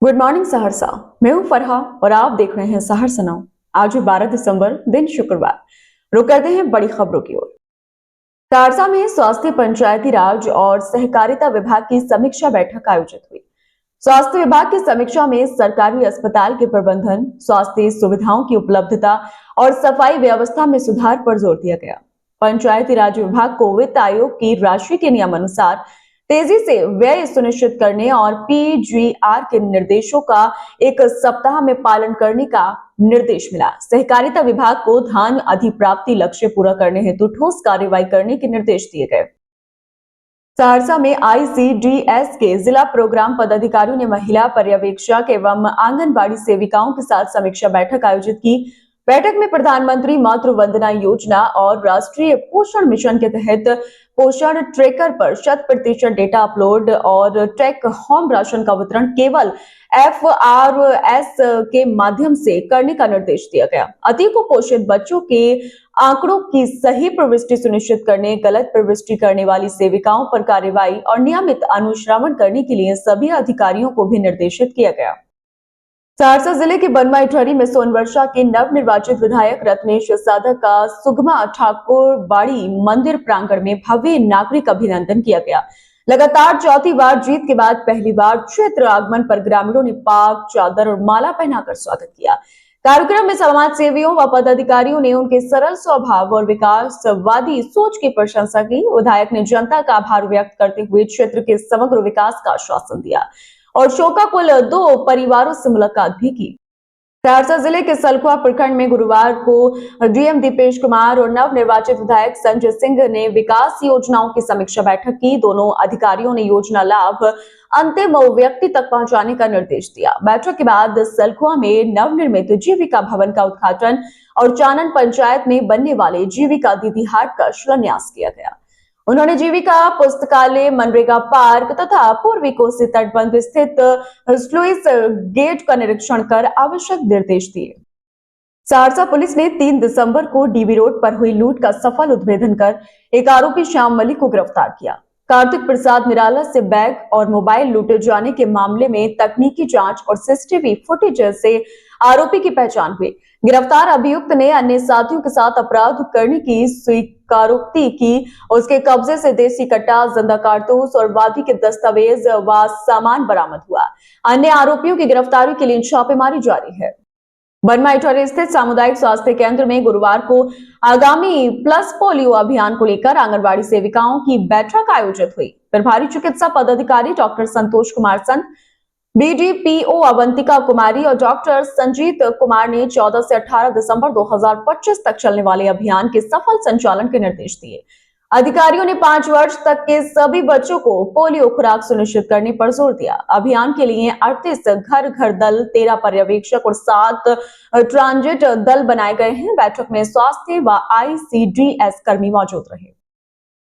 Good morning Saharsa. मैं हूं फरहा और आप देख रहे हैं सहरसा नाउ। आज 12 दिसंबर दिन शुक्रवार। रुक करते हैं बड़ी खबरों की ओर। सहरसा में स्वास्थ्य, पंचायती राज और सहकारिता विभाग की समीक्षा बैठक आयोजित हुई। स्वास्थ्य विभाग की समीक्षा में सरकारी अस्पताल के प्रबंधन, स्वास्थ्य सुविधाओं की उपलब्धता और सफाई व्यवस्था में सुधार पर जोर दिया गया। पंचायती राज विभाग को वित्त आयोग की राशि के नियमानुसार तेजी से व्यय सुनिश्चित करने और पीजीआर के निर्देशों का एक सप्ताह में पालन करने का निर्देश मिला। सहकारिता विभाग को धान अधिप्राप्ति लक्ष्य पूरा करने हेतु ठोस कार्रवाई करने के निर्देश दिए गए। सहरसा में आईसीडीएस के जिला प्रोग्राम पदाधिकारियों ने महिला पर्यवेक्षक एवं आंगनबाड़ी सेविकाओं के साथ समीक्षा बैठक आयोजित की। बैठक में प्रधानमंत्री मातृ वंदना योजना और राष्ट्रीय पोषण मिशन के तहत पोषण ट्रैकर पर 100% डेटा अपलोड और टेक होम राशन का वितरण केवल FRS के माध्यम से करने का निर्देश दिया गया। अति कुपोषित बच्चों के आंकड़ों की सही प्रविष्टि सुनिश्चित करने, गलत प्रविष्टि करने वाली सेविकाओं पर कार्रवाई और नियमित अनुश्रवण करने के लिए सभी अधिकारियों को भी निर्देशित किया गया। सहरसा जिले के बनवा इटहरी में सोनवर्षा के नवनिर्वाचित विधायक रत्नेश साधक का सुगमा ठाकुर बाड़ी मंदिर प्रांगण में भव्य नागरिक अभिनंदन किया गया। लगातार चौथी बार जीत के बाद पहली बार क्षेत्र आगमन पर ग्रामीणों ने पाग, चादर और माला पहनाकर स्वागत किया। कार्यक्रम में समाज सेवियों व पदाधिकारियों ने उनके सरल स्वभाव और विकासवादी सोच की प्रशंसा की। विधायक ने जनता का आभार व्यक्त करते हुए क्षेत्र के समग्र विकास का आश्वासन दिया और शोकाकुल 2 परिवारों से मुलाकात भी की। सहरसा जिले के सलखुआ प्रखंड में गुरुवार को डीएम दीपेश कुमार और नवनिर्वाचित विधायक संजय सिंह ने विकास योजनाओं की समीक्षा बैठक की। दोनों अधिकारियों ने योजना लाभ अंतिम व्यक्ति तक पहुंचाने का निर्देश दिया। बैठक के बाद सलखुआ में नवनिर्मित जीविका भवन का उद्घाटन और चानन पंचायत में बनने वाले जीविका दीदी हाट का शिलान्यास किया गया। उन्होंने जीविका पुस्तकालय, मनरेगा पार्क तथा पूर्वी कोसी तटबंध स्थित स्लुइस गेट का निरीक्षण कर आवश्यक निर्देश दिए। सहरसा पुलिस ने 3 दिसंबर को डीबी रोड पर हुई लूट का सफल उद्भेदन कर एक आरोपी श्याम मलिक को गिरफ्तार किया। कार्तिक प्रसाद निराला से बैग और मोबाइल लूटे जाने के मामले में तकनीकी जांच और सीसीटीवी फुटेज से आरोपी की पहचान हुई। गिरफ्तार अभियुक्त ने अन्य साथियों के साथ अपराध करने की स्वीकारोक्ति की। उसके कब्जे से देसी कट्टा, जिंदा कारतूस और वादी के दस्तावेज व सामान बरामद हुआ। अन्य आरोपियों की गिरफ्तारी के लिए छापेमारी जारी है। बनवा इटहरी स्थित सामुदायिक स्वास्थ्य केंद्र में गुरुवार को आगामी प्लस पोलियो अभियान को लेकर आंगनबाड़ी सेविकाओं की बैठक आयोजित हुई। प्रभारी चिकित्सा पदाधिकारी डॉक्टर संतोष कुमार संत, BDPO अवंतिका कुमारी और डॉक्टर संजीत कुमार ने 14 से 18 दिसंबर 2025 तक चलने वाले अभियान के सफल संचालन के निर्देश दिए। अधिकारियों ने 5 वर्ष तक के सभी बच्चों को पोलियो खुराक सुनिश्चित करने पर जोर दिया। अभियान के लिए 38 घर घर दल, 13 पर्यवेक्षक और 7 ट्रांजिट दल बनाए गए हैं। बैठक में स्वास्थ्य व ICDS कर्मी मौजूद रहे।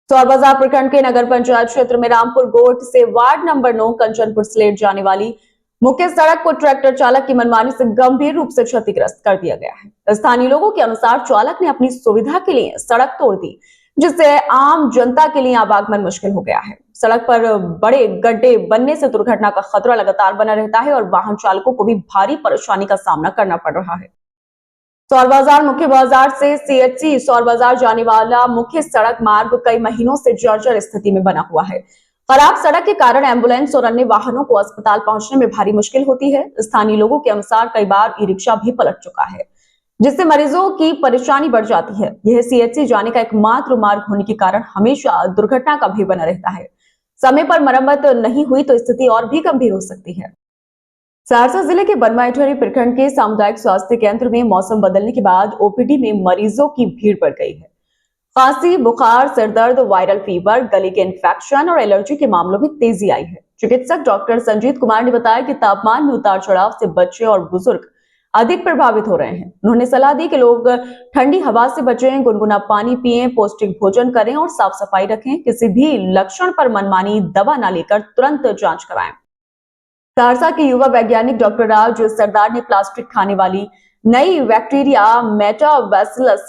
सौर बाजार प्रखंड के नगर पंचायत क्षेत्र में रामपुर गोट से वार्ड नंबर 9 कंचनपुर स्लेट जाने वाली मुख्य सड़क को ट्रैक्टर चालक की मनमानी से गंभीर रूप से क्षतिग्रस्त कर दिया गया है। स्थानीय लोगों के अनुसार चालक ने अपनी सुविधा के लिए सड़क तोड़ दी, जिससे आम जनता के लिए आवागमन मुश्किल हो गया है। सड़क पर बड़े गड्ढे बनने से दुर्घटना का खतरा लगातार बना रहता है और वाहन चालकों को भी भारी परेशानी का सामना करना पड़ रहा है। सौर बाजार मुख्य बाजार से CHC सौर बाजार जाने वाला मुख्य सड़क मार्ग कई महीनों से जर्जर स्थिति में बना हुआ है। खराब सड़क के कारण एम्बुलेंस और अन्य वाहनों को अस्पताल पहुंचने में भारी मुश्किल होती है। स्थानीय लोगों के अनुसार कई बार ई-रिक्शा भी पलट चुका है, जिससे मरीजों की परेशानी बढ़ जाती है। यह CHC जाने का एकमात्र मार्ग होने के कारण हमेशा दुर्घटना का भय बना रहता है। समय पर मरम्मत नहीं हुई तो स्थिति और भी गंभीर हो सकती है। सहरसा जिले के बनवा इटहरी प्रखंड के सामुदायिक स्वास्थ्य केंद्र में मौसम बदलने के बाद OPD में मरीजों की भीड़ बढ़ गई है। खांसी, बुखार, सिरदर्द, वायरल फीवर, गले के इन्फेक्शन और एलर्जी के मामलों में तेजी आई है। चिकित्सक डॉक्टर संजीत कुमार ने बताया कि तापमान में उतार चढ़ाव से बच्चे और बुजुर्ग अधिक प्रभावित हो रहे हैं। उन्होंने सलाह दी कि लोग ठंडी हवा से बचें, गुनगुना पानी पिएं, पौष्टिक भोजन करें और साफ सफाई रखें। किसी भी लक्षण पर मनमानी दवा न लेकर तुरंत जांच कराएं। सहरसा के युवा वैज्ञानिक डॉक्टर राज सरदार ने प्लास्टिक खाने वाली नई बैक्टीरिया मेटाबैसिलस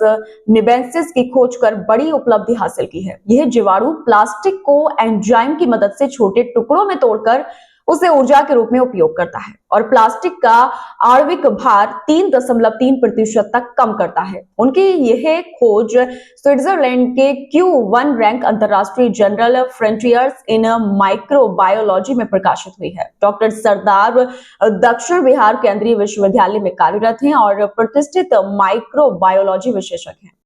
निवेंसिस की खोज कर बड़ी उपलब्धि हासिल की है। यह जीवाणु प्लास्टिक को एंजाइम की मदद से छोटे टुकड़ों में तोड़कर उसे ऊर्जा के रूप में उपयोग करता है और प्लास्टिक का आणविक भार 3.3% तक कम करता है। उनकी यह खोज स्विट्जरलैंड के Q1 रैंक अंतरराष्ट्रीय जर्नल फ्रंटियर्स इन माइक्रोबायोलॉजी में प्रकाशित हुई है। डॉक्टर सरदार दक्षिण बिहार केंद्रीय विश्वविद्यालय में कार्यरत हैं और प्रतिष्ठित माइक्रोबायोलॉजी विशेषज्ञ हैं।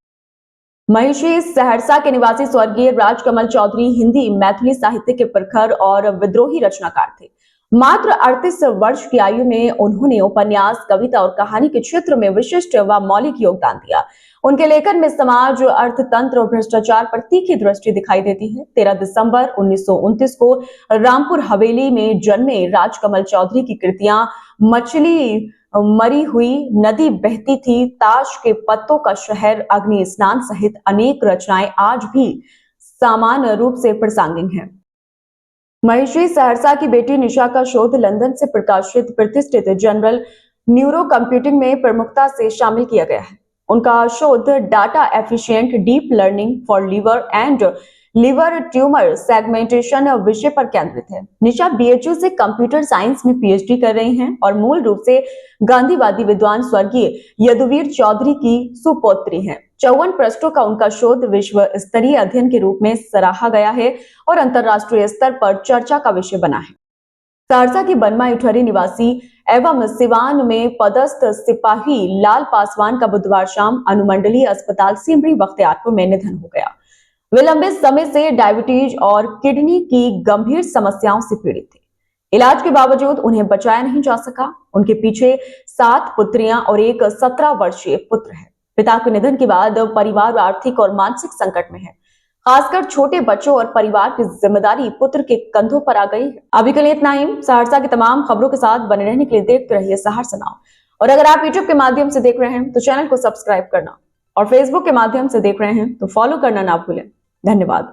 महिषी सहरसा के निवासी स्वर्गीय राजकमल चौधरी हिंदी मैथिली साहित्य के प्रखर और विद्रोही रचनाकार थे। मात्र 38 वर्ष की आयु में उन्होंने उपन्यास, कविता और कहानी के क्षेत्र में विशिष्ट व मौलिक योगदान दिया। उनके लेखन में समाज, अर्थतंत्र और भ्रष्टाचार पर तीखी दृष्टि दिखाई देती है। 13 दिसंबर 1929 को रामपुर हवेली में जन्मे राजकमल चौधरी की कृतियां मछली मरी हुई, नदी बहती थी, ताश के पत्तों का शहर, अग्नि स्नान सहित अनेक रचनाएं आज भी समान रूप से प्रासंगिक हैं। महिषी सहरसा की बेटी निशा का शोध लंदन से प्रकाशित प्रतिष्ठित जर्नल न्यूरो कंप्यूटिंग में प्रमुखता से शामिल किया गया है। उनका शोध data efficient deep learning for liver and liver tumour segmentation विषय पर केंद्रित है। निशा बीएचयू से कंप्यूटर साइंस में पीएचडी कर रही हैं और मूल रूप से गांधीवादी विद्वान स्वर्गीय यदुवीर चौधरी की सुपौत्री हैं। 54 पृष्ठों का उनका शोध विश्व स्तरीय अध्ययन के रूप में सराहा गया है और अंतरराष्ट्रीय स्तर पर चर्चा का विषय बना है। सहरसा की बनवा इठरी निवासी एवं सिवान में पदस्थ सिपाही लाल पासवान का बुधवार शाम अनुमंडलीय अस्पताल सिमरी बख्तियारपुर में निधन हो गया। वे लंबे समय से डायबिटीज और किडनी की गंभीर समस्याओं से पीड़ित थे। इलाज के बावजूद उन्हें बचाया नहीं जा सका। उनके पीछे 7 पुत्रियां और एक 17 वर्षीय पुत्र है। पिता के निधन के बाद परिवार आर्थिक और मानसिक संकट में है। खासकर छोटे बच्चों और परिवार की जिम्मेदारी पुत्र के कंधों पर आ गई है। अभी के लिए इतना ही। सहरसा की तमाम खबरों के साथ बने रहने के लिए देखते रहिए सहरसा नाउ। और अगर आप यूट्यूब के माध्यम से देख रहे हैं तो चैनल को सब्सक्राइब करना और फेसबुक के माध्यम से देख रहे हैं तो फॉलो करना ना भूलें। धन्यवाद।